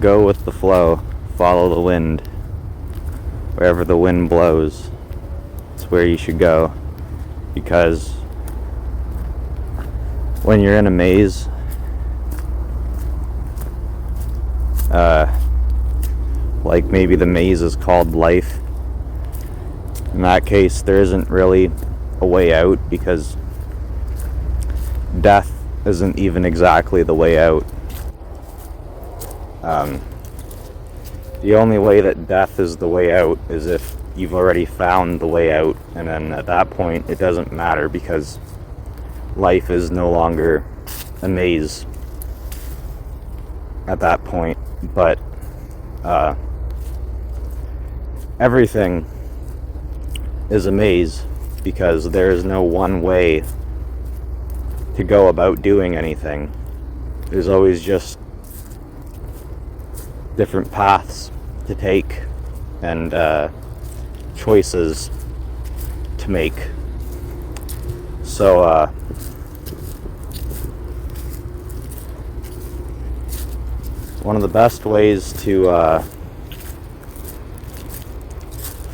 go with the flow, follow the wind. Wherever the wind blows, it's where you should go. Because when you're in a maze, like maybe the maze is called life, in that case there isn't really a way out, because death isn't even exactly the way out. The only way that death is the way out is if you've already found the way out, and then at that point it doesn't matter, because life is no longer a maze at that point. But everything is a maze, because there is no one way to go about doing anything. There's always just different paths to take and choices to make. So one of the best ways to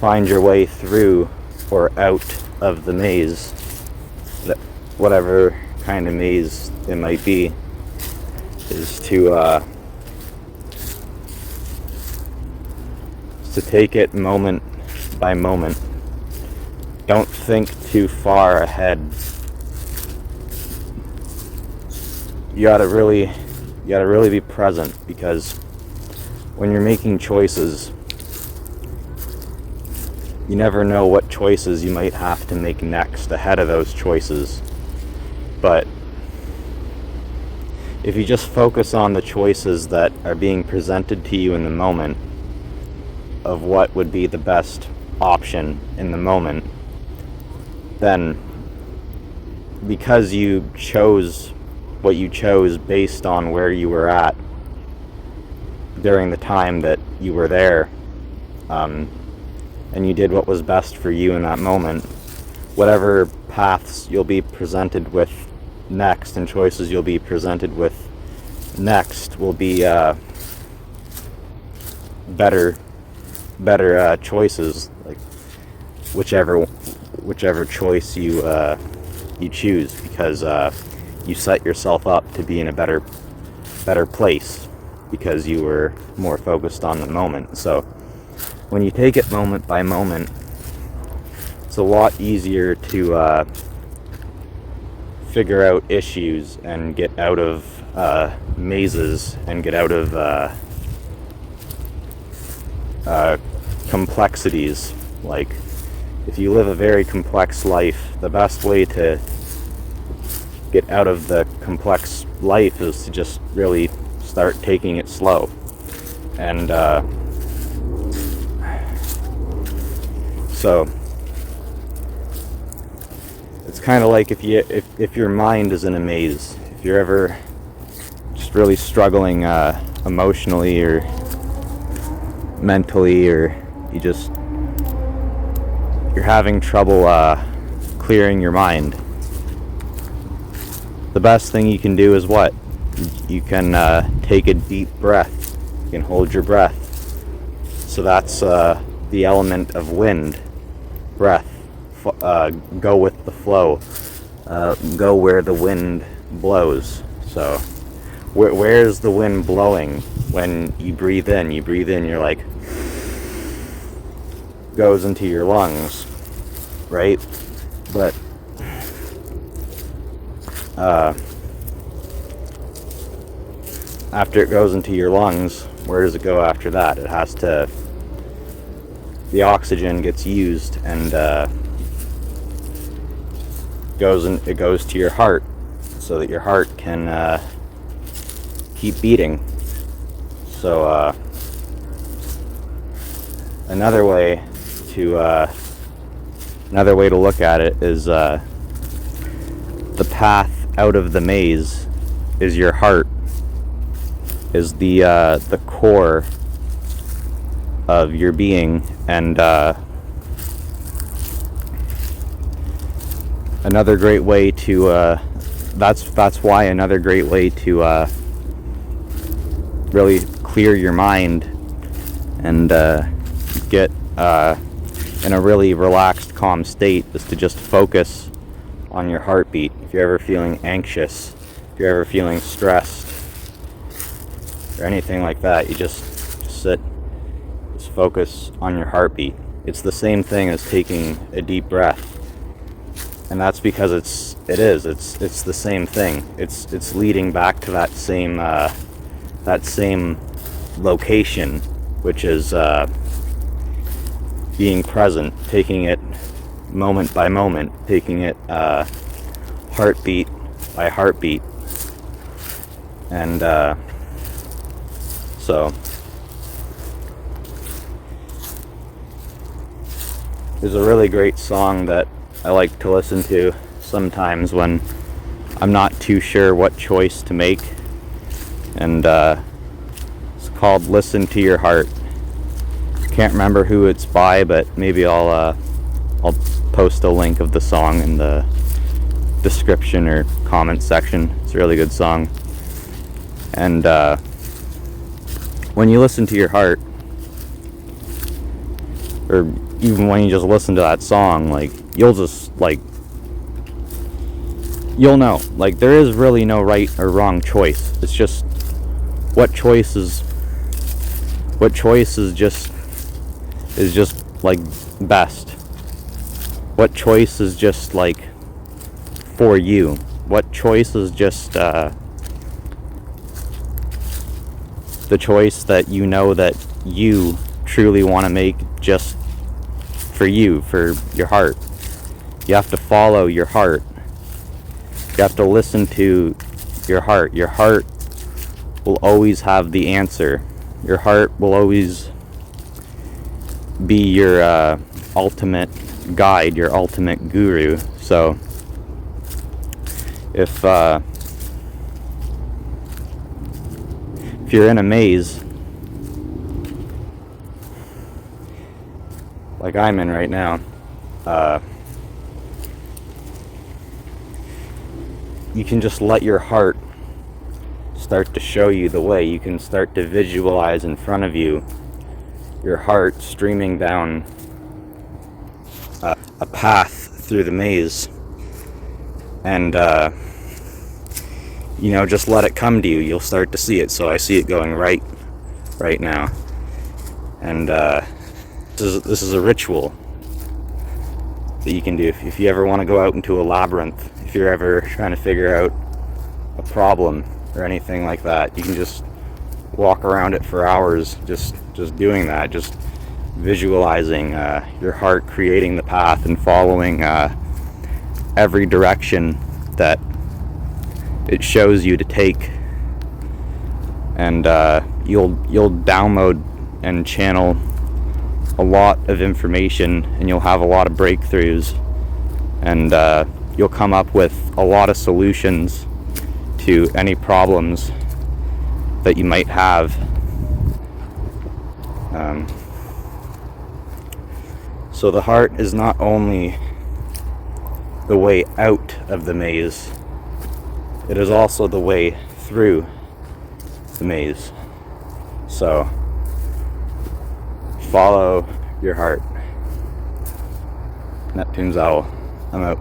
find your way through or out of the maze, whatever kind of maze it might be, is to take it moment by moment. Don't think too far ahead. You gotta really be present, because when you're making choices, you never know what choices you might have to make next ahead of those choices. But if you just focus on the choices that are being presented to you in the moment, of what would be the best option in the moment, then because you chose what you chose based on where you were at during the time that you were there, and you did what was best for you in that moment, whatever paths you'll be presented with next and choices you'll be presented with next will be better choices, like whichever choice you choose, because you set yourself up to be in a better place, because you were more focused on the moment. So when you take it moment by moment, it's a lot easier to figure out issues and get out of mazes and get out of complexities. Like, if you live a very complex life, the best way to get out of the complex life is to just really start taking it slow. And so it's kind of like if your mind is in a maze, if you're ever just really struggling emotionally or mentally, or you're having trouble clearing your mind, the best thing you can do is what? You can take a deep breath. You can hold your breath. So that's the element of wind, breath. Go with the flow. Go where the wind blows. So where's the wind blowing? When you breathe in, you're like, goes into your lungs, right? But after it goes into your lungs, where does it go after that? The oxygen gets used and it goes to your heart, so that your heart can keep beating. So another way to look at it is the path out of the maze is your heart, is the core of your being. And another great way to that's why another great way to really clear your mind and get in a really relaxed, calm state is to just focus on your heartbeat. If you're ever feeling anxious, if you're ever feeling stressed, or anything like that, you just sit, just focus on your heartbeat. It's the same thing as taking a deep breath, and that's because it's the same thing. It's leading back to that same location, which is being present, taking it moment by moment, taking it heartbeat by heartbeat. And so there's a really great song that I like to listen to sometimes when I'm not too sure what choice to make, and it's called "Listen to Your Heart." Can't remember who it's by, but maybe I'll post a link of the song in the description or comment section. It's a really good song. And when you listen to your heart, or even when you just listen to that song, like, you'll just, like, you'll know, like, there is really no right or wrong choice. It's just what choice is just like best. What choice is just like for you? What choice is just the choice that you know that you truly want to make, just for you, for your heart. You have to follow your heart. You have to listen to your heart. Your heart will always have the answer. Your heart will always be your ultimate guide, your ultimate guru. So if you're in a maze like I'm in right now, you can just let your heart start to show you the way. You can start to visualize in front of you your heart streaming down a path through the maze, and just let it come to you. You'll start to see it. So I see it going right now, and this is a ritual that you can do if you ever want to go out into a labyrinth. If you're ever trying to figure out a problem or anything like that, you can just walk around it for hours, just doing that, just visualizing your heart creating the path and following every direction that it shows you to take, and you'll download and channel a lot of information, and you'll have a lot of breakthroughs, and you'll come up with a lot of solutions to any problems that you might have. So the heart is not only the way out of the maze, it is also the way through the maze. So follow your heart. Neptune's Owl. I'm out.